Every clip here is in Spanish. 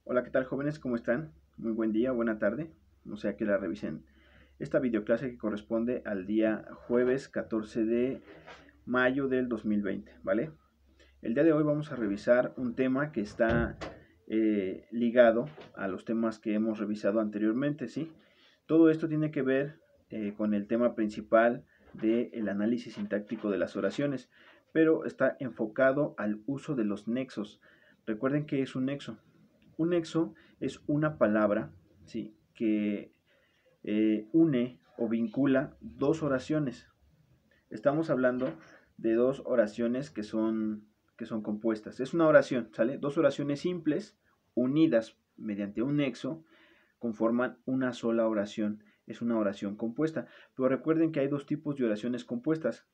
Hola, ¿qué tal jóvenes? ¿Cómo están? Muy buen día, buena tarde. No sé a qué la revisen. Esta videoclase que corresponde al día jueves 14 de mayo del 2020, ¿vale? El día de hoy vamos a revisar un tema que está ligado a los temas que hemos revisado anteriormente, ¿sí? Todo esto tiene que ver con el tema principal del análisis sintáctico de las oraciones, pero está enfocado al uso de los nexos. Recuerden que es un nexo. Un nexo es una palabra, ¿sí?, que une o vincula dos oraciones. Estamos hablando de dos oraciones que son compuestas. Es una oración, ¿sale? Dos oraciones simples unidas mediante un nexo conforman una sola oración. Es una oración compuesta. Pero recuerden que hay dos tipos de oraciones compuestas.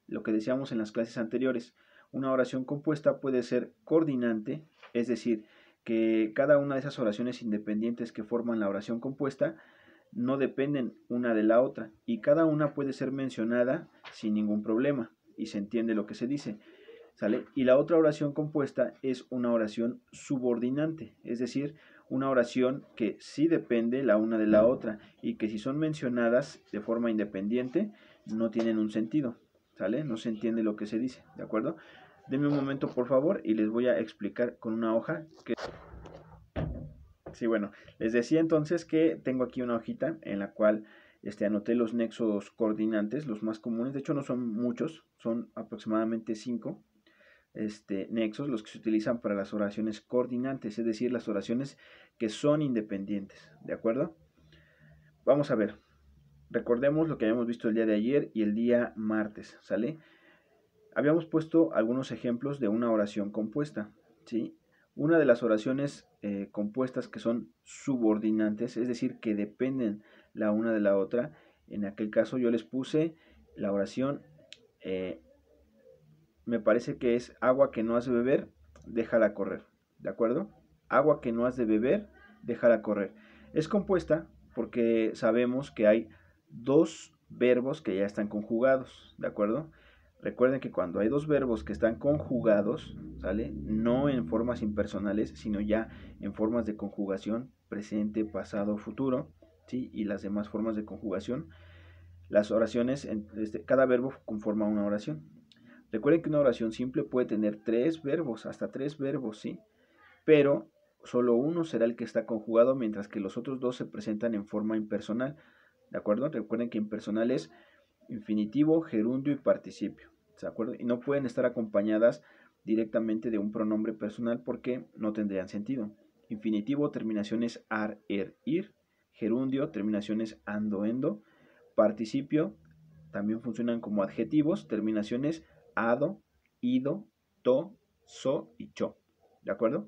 Lo que decíamos en las clases anteriores. Una oración compuesta puede ser coordinante, es decir, que cada una de esas oraciones independientes que forman la oración compuesta no dependen una de la otra y cada una puede ser mencionada sin ningún problema y se entiende lo que se dice, ¿sale? Y la otra oración compuesta es una oración subordinante, es decir, una oración que sí depende la una de la otra y que si son mencionadas de forma independiente no tienen un sentido, ¿sale? No se entiende lo que se dice, ¿de acuerdo? Denme un momento por favor y les voy a explicar con una hoja que... Sí, bueno, les decía entonces que tengo aquí una hojita en la cual anoté los nexos coordinantes, los más comunes. De hecho no son muchos, son aproximadamente 5 nexos los que se utilizan para las oraciones coordinantes, es decir, las oraciones que son independientes, ¿de acuerdo? Vamos a ver, recordemos lo que habíamos visto el día de ayer y el día martes, ¿sale? Habíamos puesto algunos ejemplos de una oración compuesta, ¿sí? Una de las oraciones compuestas que son subordinantes, es decir, que dependen la una de la otra. En aquel caso yo les puse la oración, me parece que es agua que no has de beber, déjala correr, ¿de acuerdo? Agua que no has de beber, déjala correr. Es compuesta porque sabemos que hay dos verbos que ya están conjugados, ¿de acuerdo? Recuerden que cuando hay dos verbos que están conjugados, ¿sale? No en formas impersonales, sino ya en formas de conjugación, presente, pasado, futuro, ¿sí? Y las demás formas de conjugación, las oraciones, cada verbo conforma una oración. Recuerden que una oración simple puede tener tres verbos, hasta tres verbos, ¿sí? Pero solo uno será el que está conjugado, mientras que los otros dos se presentan en forma impersonal, ¿de acuerdo? Recuerden que impersonal es infinitivo, gerundio y participio, ¿de acuerdo? Y no pueden estar acompañadas directamente de un pronombre personal porque no tendrían sentido. Infinitivo, terminaciones ar, er, ir. Gerundio, terminaciones ando, endo. Participio, también funcionan como adjetivos, terminaciones ado, ido, to, so y cho, ¿de acuerdo?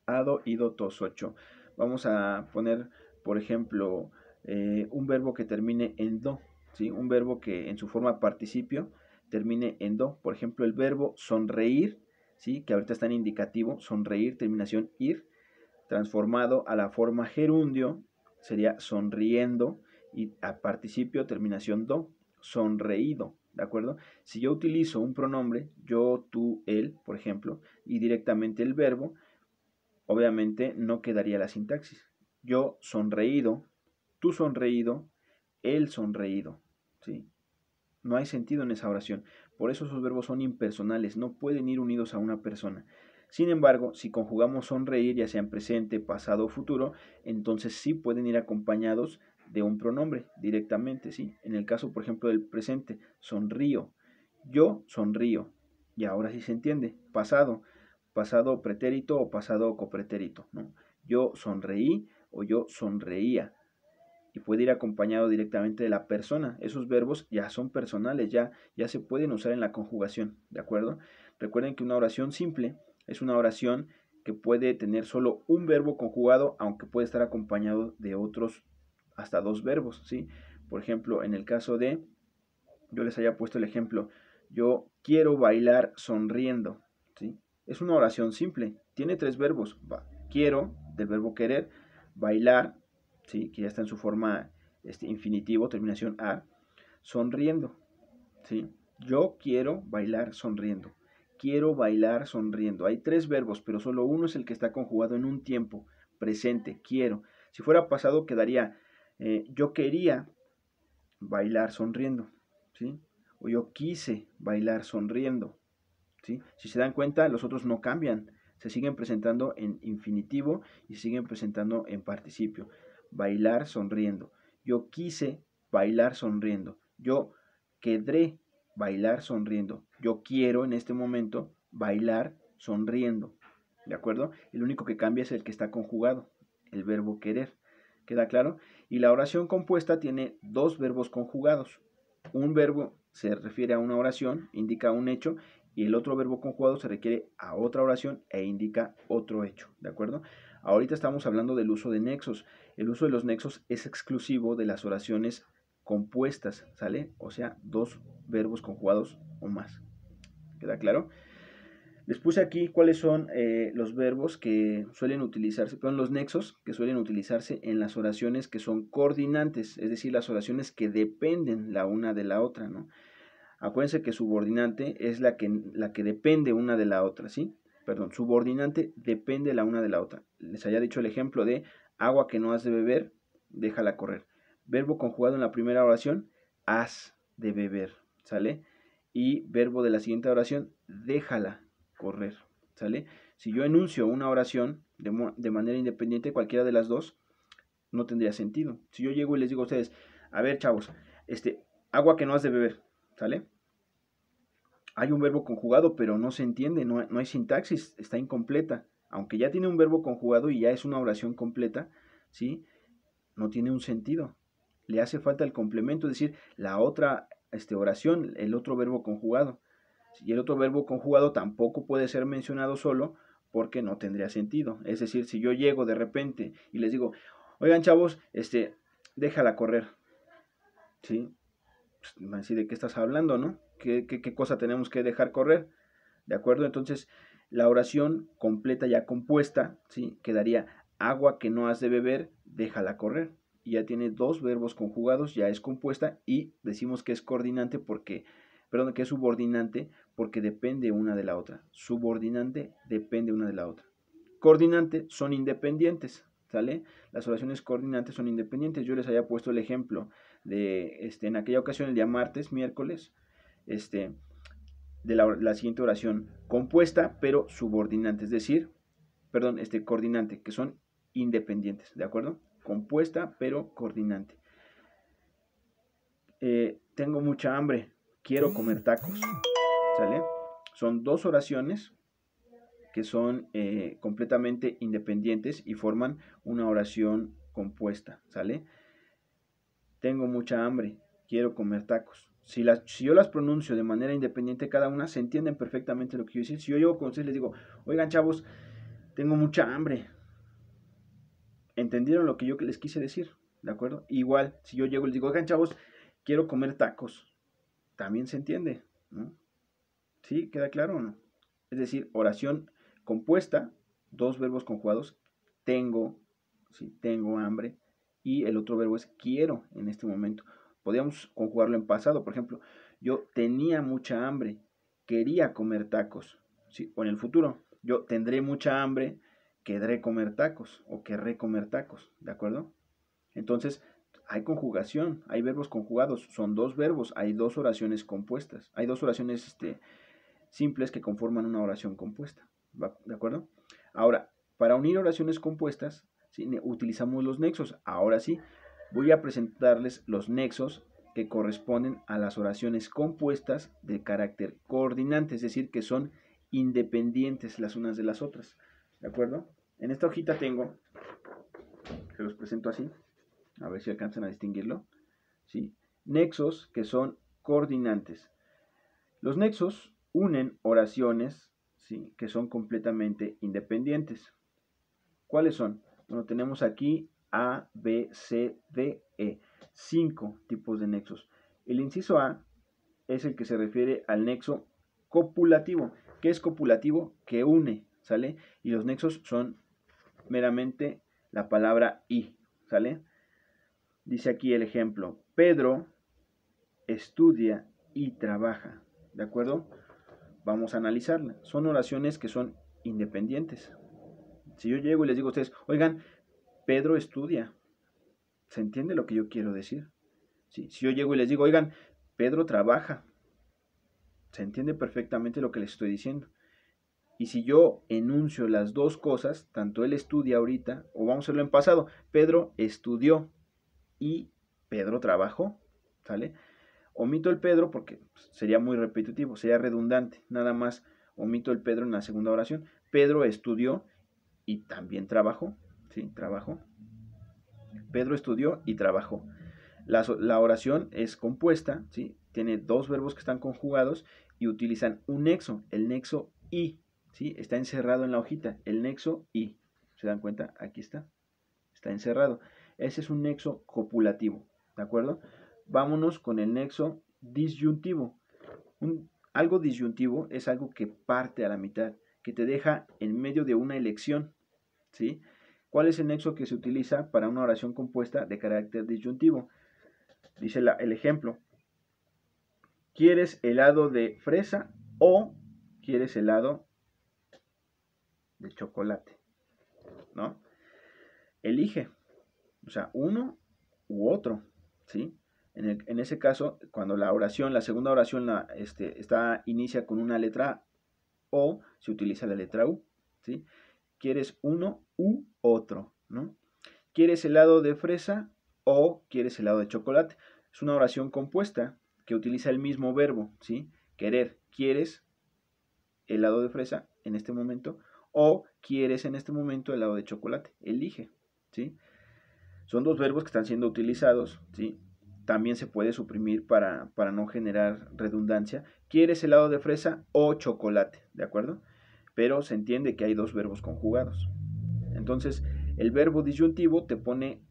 Ado, ido, to, so, cho. Vamos a poner, por ejemplo, un verbo que termine en do, ¿sí? Un verbo que en su forma participio termine en do. Por ejemplo, el verbo sonreír, ¿sí? Que ahorita está en indicativo, sonreír, terminación ir, transformado a la forma gerundio, sería sonriendo, y a participio, terminación do, sonreído, ¿de acuerdo? Si yo utilizo un pronombre, yo, tú, él, por ejemplo, y directamente el verbo, obviamente no quedaría la sintaxis. Yo sonreído, tú sonreído, él sonreído, ¿sí? No hay sentido en esa oración. Por eso esos verbos son impersonales, no pueden ir unidos a una persona. Sin embargo, si conjugamos sonreír, ya sea en presente, pasado o futuro, entonces sí pueden ir acompañados de un pronombre directamente, ¿sí? En el caso, por ejemplo, del presente, sonrío, yo sonrío, y ahora sí se entiende. Pasado, pasado pretérito o pasado copretérito, ¿no? Yo sonreí o yo sonreía, y puede ir acompañado directamente de la persona. Esos verbos ya son personales, ya se pueden usar en la conjugación, ¿de acuerdo? Recuerden que una oración simple es una oración que puede tener solo un verbo conjugado, aunque puede estar acompañado de otros hasta dos verbos, ¿sí? Por ejemplo, en el caso de, yo les haya puesto el ejemplo, yo quiero bailar sonriendo, ¿sí? Es una oración simple, tiene tres verbos, quiero, del verbo querer, bailar, ¿sí? Que ya está en su forma infinitivo, terminación a, sonriendo, ¿sí? Yo quiero bailar sonriendo. quiero bailar sonriendo. Hay tres verbos, pero solo uno es el que está conjugado en un tiempo presente, quiero. Si fuera pasado quedaría yo quería bailar sonriendo, ¿sí? O yo quise bailar sonriendo, ¿sí? Si se dan cuenta, los otros no cambian, se siguen presentando en infinitivo y se siguen presentando en participio. Bailar sonriendo. Yo quise bailar sonriendo. Yo querré bailar sonriendo. Yo quiero en este momento bailar sonriendo. ¿De acuerdo? El único que cambia es el que está conjugado, el verbo querer. ¿Queda claro? Y la oración compuesta tiene dos verbos conjugados. Un verbo se refiere a una oración, indica un hecho, y el otro verbo conjugado se requiere a otra oración e indica otro hecho, ¿de acuerdo? Ahorita estamos hablando del uso de nexos. El uso de los nexos es exclusivo de las oraciones compuestas, ¿sale? O sea, dos verbos conjugados o más. ¿Queda claro? Les puse aquí cuáles son los verbos que suelen utilizarse, perdón, los nexos que suelen utilizarse en las oraciones que son coordinantes, es decir, las oraciones que dependen la una de la otra, ¿no? Acuérdense que subordinante es la que depende una de la otra, ¿sí? Perdón, subordinante depende la una de la otra. Les había dicho el ejemplo de agua que no has de beber, déjala correr. Verbo conjugado en la primera oración, has de beber, ¿sale? Y verbo de la siguiente oración, déjala correr, ¿sale? Si yo enuncio una oración de manera independiente, cualquiera de las dos, no tendría sentido. Si yo llego y les digo a ustedes, a ver, chavos, agua que no has de beber, ¿sale? Hay un verbo conjugado, pero no se entiende, no hay sintaxis, está incompleta. Aunque ya tiene un verbo conjugado y ya es una oración completa, ¿sí? No tiene un sentido. Le hace falta el complemento, es decir, la otra oración, el otro verbo conjugado. Y el otro verbo conjugado tampoco puede ser mencionado solo porque no tendría sentido. Es decir, si yo llego de repente y les digo, oigan chavos, déjala correr, ¿sí? Pues, así de qué estás hablando, ¿no? ¿Qué cosa tenemos que dejar correr? ¿De acuerdo? Entonces, la oración completa ya compuesta, ¿sí? Quedaría agua que no has de beber, déjala correr. Y ya tiene dos verbos conjugados, ya es compuesta y decimos que es coordinante porque, perdón, que es subordinante porque depende una de la otra. Subordinante depende una de la otra. Coordinante son independientes, ¿sale? Las oraciones coordinantes son independientes. Yo les había puesto el ejemplo de, en aquella ocasión, el día martes, miércoles, de la siguiente oración, compuesta pero subordinante, es decir, perdón, coordinante, que son independientes, ¿de acuerdo? Compuesta pero coordinante. Tengo mucha hambre, quiero comer tacos, ¿sale? Son dos oraciones que son completamente independientes y forman una oración compuesta, ¿sale? Tengo mucha hambre, quiero comer tacos. Si yo las pronuncio de manera independiente cada una, se entienden perfectamente lo que quiero decir. Si yo llego con ustedes y les digo, oigan chavos, tengo mucha hambre, ¿entendieron lo que yo les quise decir? ¿De acuerdo? Igual, si yo llego y les digo, oigan chavos, quiero comer tacos, también se entiende, ¿no? ¿Sí? ¿Queda claro o no? Es decir, oración compuesta, dos verbos conjugados, tengo, ¿sí? Tengo hambre, y el otro verbo es quiero en este momento. Podríamos conjugarlo en pasado, por ejemplo, yo tenía mucha hambre, quería comer tacos, ¿sí? O en el futuro, yo tendré mucha hambre, querré comer tacos o querré comer tacos, ¿de acuerdo? Entonces, hay conjugación, hay verbos conjugados, son dos verbos, hay dos oraciones compuestas, hay dos oraciones simples que conforman una oración compuesta, ¿de acuerdo? Ahora, para unir oraciones compuestas, ¿sí? Utilizamos los nexos. Ahora sí, voy a presentarles los nexos que corresponden a las oraciones compuestas de carácter coordinante, es decir, que son independientes las unas de las otras, ¿de acuerdo? En esta hojita tengo, se los presento así, a ver si alcanzan a distinguirlo, ¿sí? Nexos que son coordinantes. Los nexos unen oraciones, ¿sí? Que son completamente independientes. ¿Cuáles son? Bueno, tenemos aquí A, B, C, D, E. 5 tipos de nexos. El inciso A es el que se refiere al nexo copulativo. ¿Qué es copulativo? Que une, ¿sale? Y los nexos son meramente la palabra y, ¿sale? Dice aquí el ejemplo, Pedro estudia y trabaja, ¿de acuerdo? Vamos a analizarla. Son oraciones que son independientes. Si yo llego y les digo a ustedes, oigan, Pedro estudia, ¿se entiende lo que yo quiero decir? ¿Sí? Si yo llego y les digo, oigan, Pedro trabaja, se entiende perfectamente lo que les estoy diciendo. Y si yo enuncio las dos cosas, tanto él estudia ahorita, o vamos a hacerlo en pasado, Pedro estudió y Pedro trabajó, ¿sale? Omito el Pedro porque sería muy repetitivo, sería redundante, nada más omito el Pedro en la segunda oración. Pedro estudió y también trabajó, ¿sí? Trabajó. Pedro estudió y trabajó. La oración es compuesta, ¿sí? Tiene dos verbos que están conjugados y utilizan un nexo, el nexo y, ¿sí? Está encerrado en la hojita, el nexo y. ¿Se dan cuenta? Aquí está encerrado. Ese es un nexo copulativo, ¿de acuerdo? Vámonos con el nexo disyuntivo. Algo disyuntivo es algo que parte a la mitad, que te deja en medio de una elección, ¿sí? ¿Cuál es el nexo que se utiliza para una oración compuesta de carácter disyuntivo? Dice el ejemplo, ¿quieres helado de fresa o quieres helado de chocolate? ¿No? Elige, o sea, uno u otro, ¿sí? En ese caso, cuando la segunda oración inicia con una letra O, se utiliza la letra U, ¿sí? ¿Quieres uno u otro, ¿no? ¿Quieres helado de fresa o quieres helado de chocolate? Es una oración compuesta que utiliza el mismo verbo, ¿sí? Querer, ¿quieres helado de fresa en este momento? O quieres en este momento helado de chocolate. Elige, ¿sí? Son dos verbos que están siendo utilizados, ¿sí? También se puede suprimir para no generar redundancia. ¿Quieres helado de fresa o chocolate? ¿De acuerdo? Pero se entiende que hay dos verbos conjugados. Entonces, el verbo disyuntivo te pone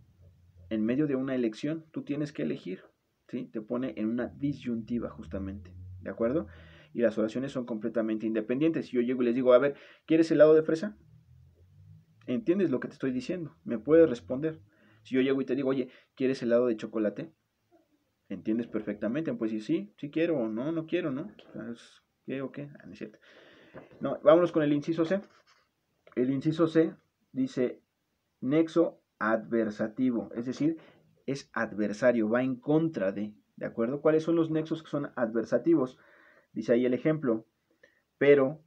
en medio de una elección. Tú tienes que elegir, ¿sí? Te pone en una disyuntiva justamente. ¿De acuerdo? Y las oraciones son completamente independientes. Si yo llego y les digo, a ver, ¿quieres helado de fresa? ¿Entiendes lo que te estoy diciendo? Me puedes responder. Si yo llego y te digo, oye, ¿quieres helado de chocolate? ¿Entiendes perfectamente? Pues sí, sí quiero, o no, no quiero, ¿no? ¿Qué o qué? No es cierto. No, vámonos con el inciso C. El inciso C dice nexo adversativo, es decir, es adversario, va en contra ¿de acuerdo? ¿Cuáles son los nexos que son adversativos? Dice ahí el ejemplo, pero,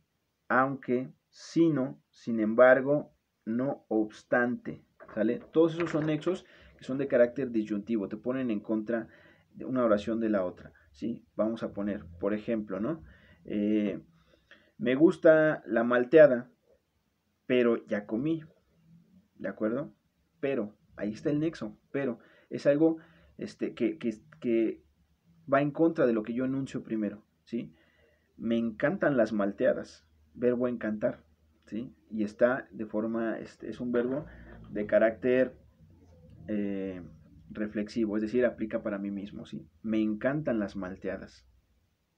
aunque, sino, sin embargo, no obstante, ¿sale? Todos esos son nexos que son de carácter disyuntivo, te ponen en contra de una oración de la otra, ¿sí? Vamos a poner, por ejemplo, ¿no? Me gusta la malteada, pero ya comí, ¿de acuerdo? Pero, ahí está el nexo, pero es algo que va en contra de lo que yo enuncio primero, ¿sí? Me encantan las malteadas, verbo encantar, ¿sí? Y está de forma, es un verbo de carácter reflexivo, es decir, aplica para mí mismo, ¿sí? Me encantan las malteadas,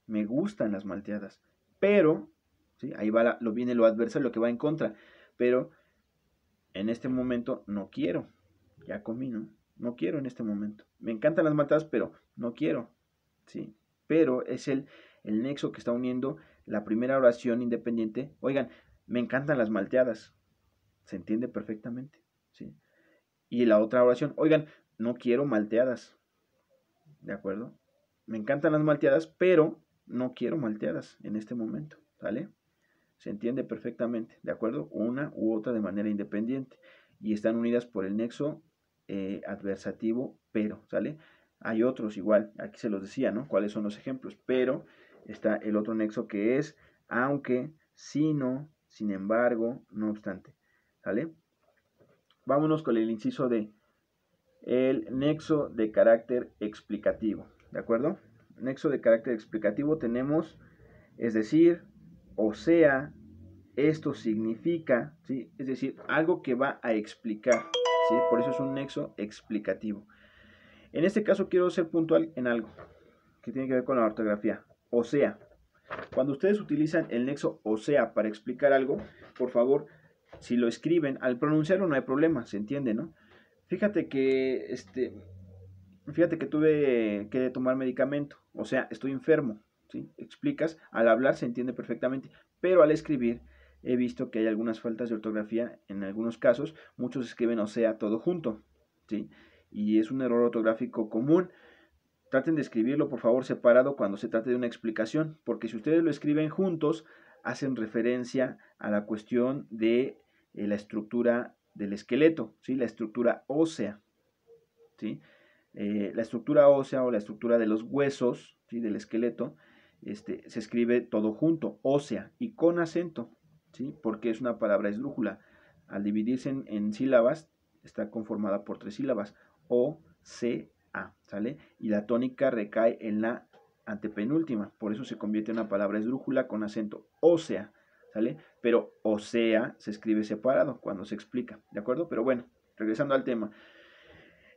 me gustan las malteadas, pero, ¿sí? Ahí va viene lo adverso, lo que va en contra, pero en este momento no quiero, ya comí, ¿no? No quiero en este momento. Me encantan las malteadas, pero no quiero, ¿sí? Pero es el nexo que está uniendo la primera oración independiente. Oigan, me encantan las malteadas, se entiende perfectamente, ¿sí? Y la otra oración, oigan, no quiero malteadas, ¿de acuerdo? Me encantan las malteadas, pero no quiero malteadas en este momento, ¿vale? Se entiende perfectamente, ¿de acuerdo? Una u otra de manera independiente y están unidas por el nexo adversativo, pero, ¿sale? Hay otros igual, aquí se los decía, ¿no? ¿Cuáles son los ejemplos? Pero está el otro nexo que es aunque, sino, sin embargo, no obstante, ¿sale? Vámonos con el inciso D, el nexo de carácter explicativo, ¿de acuerdo? Nexo de carácter explicativo tenemos, es decir, o sea, esto significa, ¿sí? Es decir, algo que va a explicar, ¿sí? Por eso es un nexo explicativo. En este caso quiero ser puntual en algo que tiene que ver con la ortografía. O sea, cuando ustedes utilizan el nexo o sea para explicar algo, por favor, si lo escriben, al pronunciarlo no hay problema, se entiende, ¿no? Fíjate que tuve que tomar medicamento, o sea, estoy enfermo, ¿sí? Explicas, al hablar se entiende perfectamente, pero al escribir he visto que hay algunas faltas de ortografía en algunos casos. Muchos escriben o sea todo junto, ¿sí? Y es un error ortográfico común. Traten de escribirlo, por favor, separado cuando se trate de una explicación, porque si ustedes lo escriben juntos, hacen referencia a la cuestión de la estructura del esqueleto, ¿sí? La estructura ósea, ¿sí? La estructura ósea o la estructura de los huesos, ¿sí? Del esqueleto, se escribe todo junto, ósea, y con acento, ¿sí? Porque es una palabra esdrújula. Al dividirse en sílabas, está conformada por 3 sílabas, O, C, A, ¿sale? Y la tónica recae en la antepenúltima, por eso se convierte en una palabra esdrújula con acento, ósea, ¿sale? Pero ósea se escribe separado cuando se explica, ¿de acuerdo? Pero bueno, regresando al tema.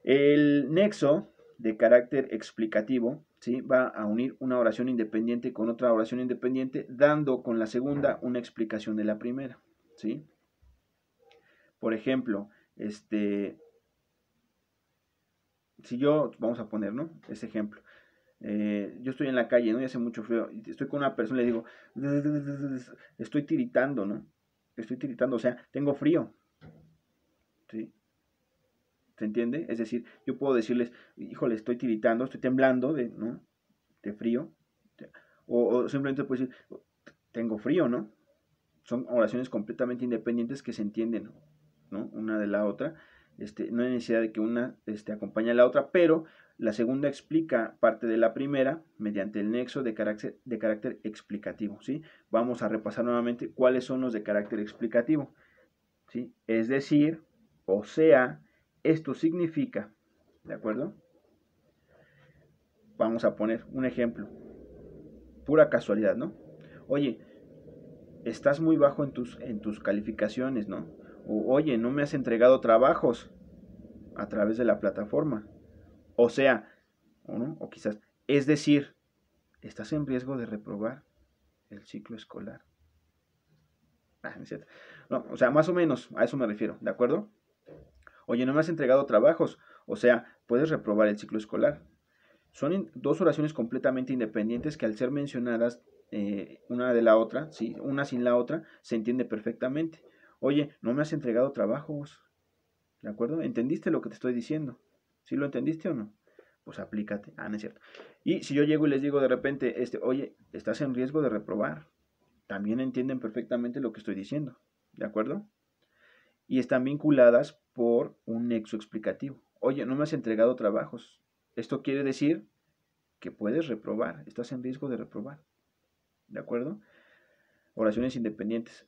El nexo de carácter explicativo, ¿sí? Va a unir una oración independiente con otra oración independiente, dando con la segunda una explicación de la primera, ¿sí? Por ejemplo, si yo, vamos a poner, ¿no? Ese ejemplo. Yo estoy en la calle, ¿no? Y hace mucho frío, y estoy con una persona y le digo, estoy tiritando, ¿no? Estoy tiritando, o sea, tengo frío, ¿sí? ¿Se entiende? Es decir, yo puedo decirles, híjole, estoy tiritando, estoy temblando, ¿no? De frío. O simplemente puedo decir, tengo frío, ¿no? Son oraciones completamente independientes que se entienden, ¿no? Una de la otra. No hay necesidad de que una acompañe a la otra, pero la segunda explica parte de la primera mediante el nexo de carácter explicativo, ¿sí? Vamos a repasar nuevamente cuáles son los de carácter explicativo, ¿sí? Es decir, o sea, esto significa, ¿de acuerdo? Vamos a poner un ejemplo, pura casualidad, ¿no? Oye, estás muy bajo en tus calificaciones, ¿no? O, oye, no me has entregado trabajos a través de la plataforma. O sea, ¿no? O quizás, es decir, estás en riesgo de reprobar el ciclo escolar. No es cierto. No, o sea, más o menos, a eso me refiero, ¿de acuerdo? Oye, no me has entregado trabajos, o sea, puedes reprobar el ciclo escolar. Son dos oraciones completamente independientes que al ser mencionadas una de la otra, ¿sí? Una sin la otra, se entiende perfectamente. Oye, no me has entregado trabajos, ¿de acuerdo? ¿Entendiste lo que te estoy diciendo? ¿Sí lo entendiste o no? Pues aplícate. Ah, no es cierto. Y si yo llego y les digo de repente, oye, estás en riesgo de reprobar, también entienden perfectamente lo que estoy diciendo, ¿de acuerdo? Y están vinculadas por un nexo explicativo. Oye, no me has entregado trabajos. Esto quiere decir que puedes reprobar, estás en riesgo de reprobar, ¿de acuerdo? Oraciones independientes.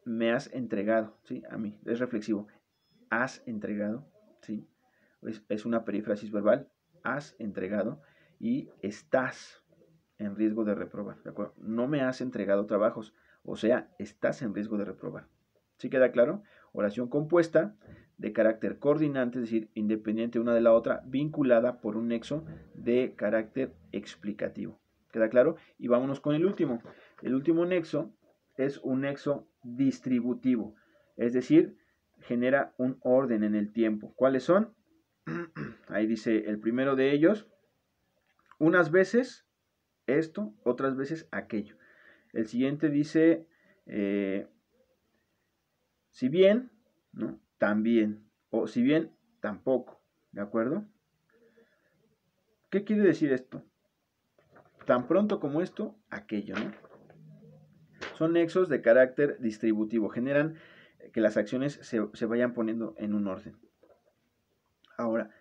Me has entregado, ¿sí? A mí, es reflexivo. Has entregado, ¿sí? Es una perífrasis verbal. Has entregado y estás en riesgo de reprobar, ¿de acuerdo? No me has entregado trabajos, o sea, estás en riesgo de reprobar. ¿Sí queda claro? Oración compuesta de carácter coordinante, es decir, independiente una de la otra, vinculada por un nexo de carácter explicativo. ¿Queda claro? Y vámonos con el último. El último nexo es un nexo distributivo, es decir, genera un orden en el tiempo. ¿Cuáles son? Ahí dice el primero de ellos, unas veces esto, otras veces aquello. El siguiente dice, si bien, ¿no? También, o si bien, tampoco, ¿de acuerdo? ¿Qué quiere decir esto? Tan pronto como esto, aquello, ¿no? Son nexos de carácter distributivo, generan que las acciones se vayan poniendo en un orden. Ahora,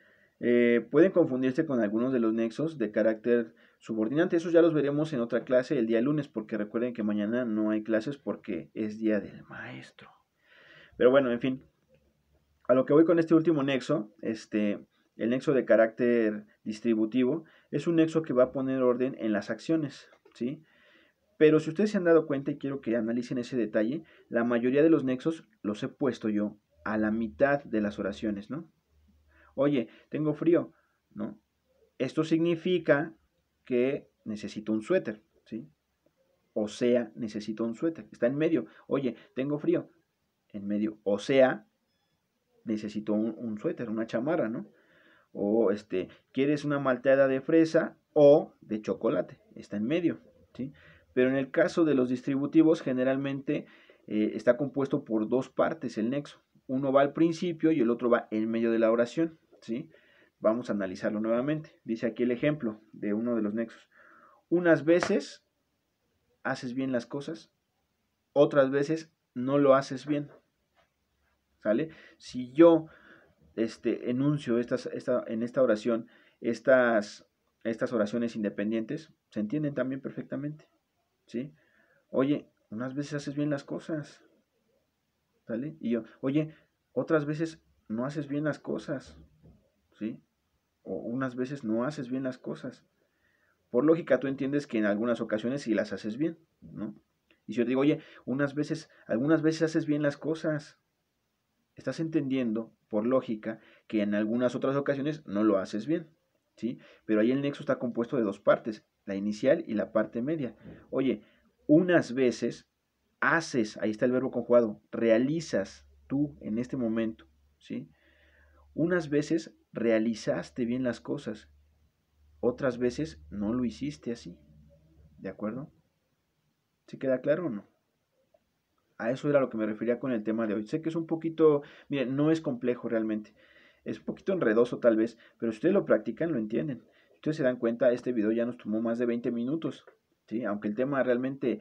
pueden confundirse con algunos de los nexos de carácter subordinante. Esos ya los veremos en otra clase el día lunes, porque recuerden que mañana no hay clases porque es día del maestro. Pero bueno, en fin, a lo que voy con este último nexo, el nexo de carácter distributivo, es un nexo que va a poner orden en las acciones, ¿sí? Pero si ustedes se han dado cuenta, y quiero que analicen ese detalle, la mayoría de los nexos los he puesto yo a la mitad de las oraciones, ¿no? Oye, tengo frío, ¿no? Esto significa que necesito un suéter, ¿sí? O sea, necesito un suéter. Está en medio. Oye, tengo frío. En medio. O sea, necesito un suéter, una chamarra, ¿no? O ¿quieres una malteada de fresa? o de chocolate, está en medio, ¿sí? Pero en el caso de los distributivos, generalmente está compuesto por dos partes el nexo. Uno va al principio y el otro va en medio de la oración, ¿sí? Vamos a analizarlo nuevamente. Dice aquí el ejemplo de uno de los nexos. Unas veces haces bien las cosas, otras veces no lo haces bien, ¿sale? Si yo enuncio en esta oración estas oraciones independientes, se entienden también perfectamente, ¿sí? Oye, unas veces haces bien las cosas, ¿sale? Y yo, oye, otras veces no haces bien las cosas, ¿sí? O unas veces no haces bien las cosas. Por lógica, tú entiendes que en algunas ocasiones sí las haces bien, ¿no? Y si yo te digo, oye, algunas veces haces bien las cosas, estás entendiendo, por lógica, que en algunas otras ocasiones no lo haces bien, ¿sí? Pero ahí el nexo está compuesto de dos partes, la inicial y la parte media. Oye, unas veces haces, ahí está el verbo conjugado, realizas tú en este momento, ¿sí? Unas veces realizaste bien las cosas, otras veces no lo hiciste así, ¿de acuerdo? ¿Sí queda claro o no? A eso era lo que me refería con el tema de hoy. Sé que es un poquito, miren, no es complejo realmente. Es un poquito enredoso tal vez, pero si ustedes lo practican, lo entienden. Si ustedes se dan cuenta, este video ya nos tomó más de 20 minutos, ¿sí? Aunque el tema realmente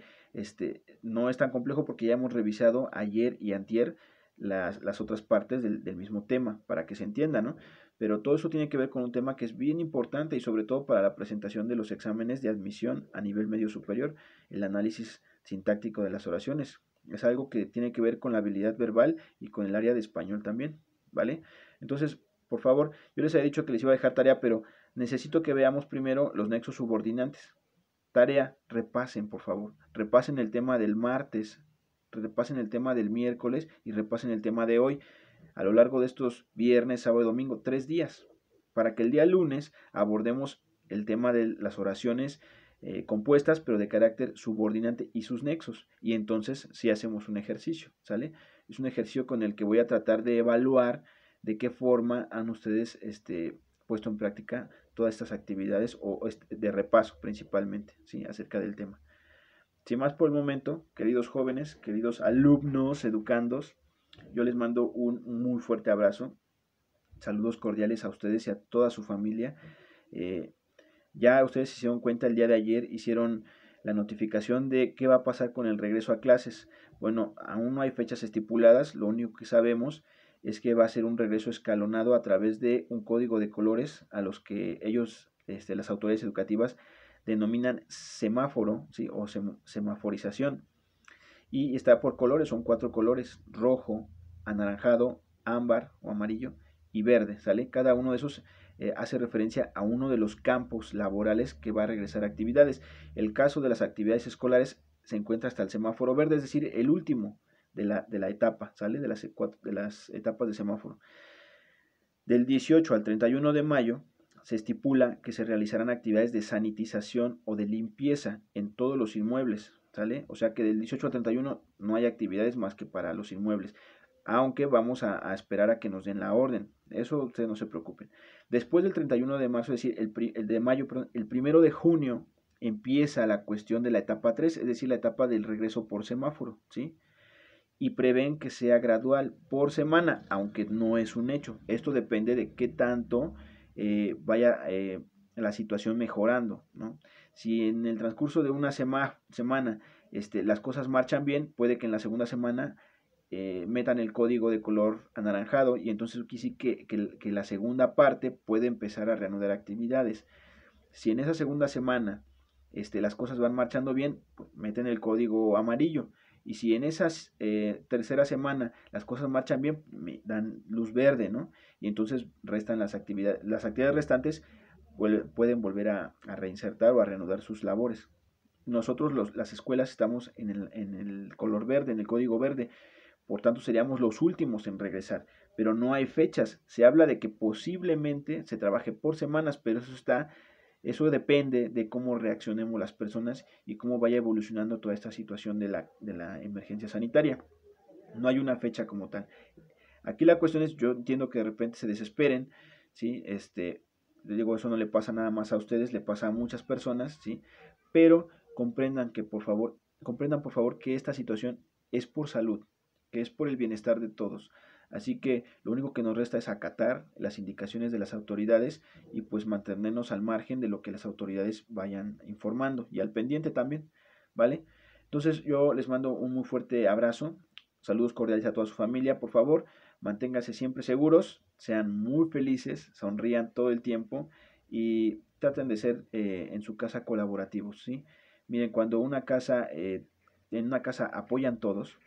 no es tan complejo porque ya hemos revisado ayer y antier las otras partes del mismo tema para que se entienda, ¿no? Pero todo eso tiene que ver con un tema que es bien importante y sobre todo para la presentación de los exámenes de admisión a nivel medio superior, el análisis sintáctico de las oraciones. Es algo que tiene que ver con la habilidad verbal y con el área de español también, ¿vale? Entonces, por favor, yo les había dicho que les iba a dejar tarea, pero necesito que veamos primero los nexos subordinantes. Tarea, repasen, por favor. Repasen el tema del martes, repasen el tema del miércoles y repasen el tema de hoy a lo largo de estos viernes, sábado y domingo, 3 días, para que el día lunes abordemos el tema de las oraciones compuestas, pero de carácter subordinante y sus nexos. Y entonces sí hacemos un ejercicio, ¿sale? Es un ejercicio con el que voy a tratar de evaluar de qué forma han ustedes puesto en práctica todas estas actividades o de repaso principalmente, ¿sí? Acerca del tema. Sin más por el momento, queridos jóvenes, queridos alumnos, educandos, yo les mando un muy fuerte abrazo. Saludos cordiales a ustedes y a toda su familia. Ya ustedes se hicieron cuenta el día de ayer, hicieron la notificación de qué va a pasar con el regreso a clases. Bueno, aún no hay fechas estipuladas, lo único que sabemos es que va a ser un regreso escalonado a través de un código de colores a los que ellos, las autoridades educativas, denominan semáforo, ¿sí? O semaforización. Y está por colores, son 4 colores: rojo, anaranjado, ámbar o amarillo y verde, ¿sale? Cada uno de esos hace referencia a uno de los campos laborales que va a regresar a actividades. El caso de las actividades escolares se encuentra hasta el semáforo verde, es decir, el último de la etapa, ¿sale? De las etapas de semáforo. Del 18 al 31 de mayo se estipula que se realizarán actividades de sanitización o de limpieza en todos los inmuebles, ¿sale? O sea que del 18 al 31 no hay actividades más que para los inmuebles, aunque vamos a esperar a que nos den la orden. Eso ustedes no se preocupen. Después del 31 de marzo, es decir, el de mayo, perdón, el 1 de junio empieza la cuestión de la etapa 3, es decir, la etapa del regreso por semáforo, ¿sí? Y prevén que sea gradual por semana, aunque no es un hecho. Esto depende de qué tanto vaya la situación mejorando, ¿no? Si en el transcurso de una semana las cosas marchan bien, puede que en la segunda semana metan el código de color anaranjado y entonces sí que la segunda parte puede empezar a reanudar actividades. Si en esa segunda semana las cosas van marchando bien, pues meten el código amarillo. Y si en esa tercera semana las cosas marchan bien, me dan luz verde, ¿no? Y entonces restan las actividades restantes pueden volver a reinsertar o a reanudar sus labores. Nosotros las escuelas estamos en el color verde, en el código verde, por tanto seríamos los últimos en regresar, pero no hay fechas. Se habla de que posiblemente se trabaje por semanas, pero eso depende de cómo reaccionemos las personas y cómo vaya evolucionando toda esta situación de la emergencia sanitaria. No hay una fecha como tal. Aquí la cuestión es, yo entiendo que de repente se desesperen, ¿sí? Les digo, eso no le pasa nada más a ustedes, le pasa a muchas personas, ¿sí? Pero comprendan por favor que esta situación es por salud, que es por el bienestar de todos. Así que lo único que nos resta es acatar las indicaciones de las autoridades y pues mantenernos al margen de lo que las autoridades vayan informando y al pendiente también, ¿vale? Entonces yo les mando un muy fuerte abrazo, saludos cordiales a toda su familia, por favor, manténganse siempre seguros, sean muy felices, sonrían todo el tiempo y traten de ser en su casa colaborativos, ¿sí? Miren, cuando en una casa apoyan todos,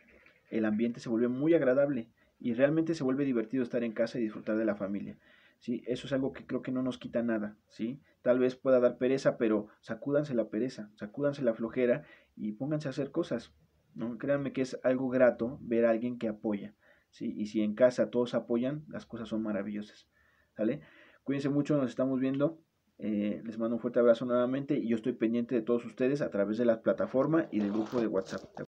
el ambiente se vuelve muy agradable y realmente se vuelve divertido estar en casa y disfrutar de la familia. ¿Sí? Eso es algo que creo que no nos quita nada, ¿sí? Tal vez pueda dar pereza, pero sacúdanse la pereza, sacúdanse la flojera y pónganse a hacer cosas, ¿no? Créanme que es algo grato ver a alguien que apoya, ¿sí? Y si en casa todos apoyan, las cosas son maravillosas, ¿sale? Cuídense mucho, nos estamos viendo. Les mando un fuerte abrazo nuevamente y yo estoy pendiente de todos ustedes a través de la plataforma y del grupo de WhatsApp.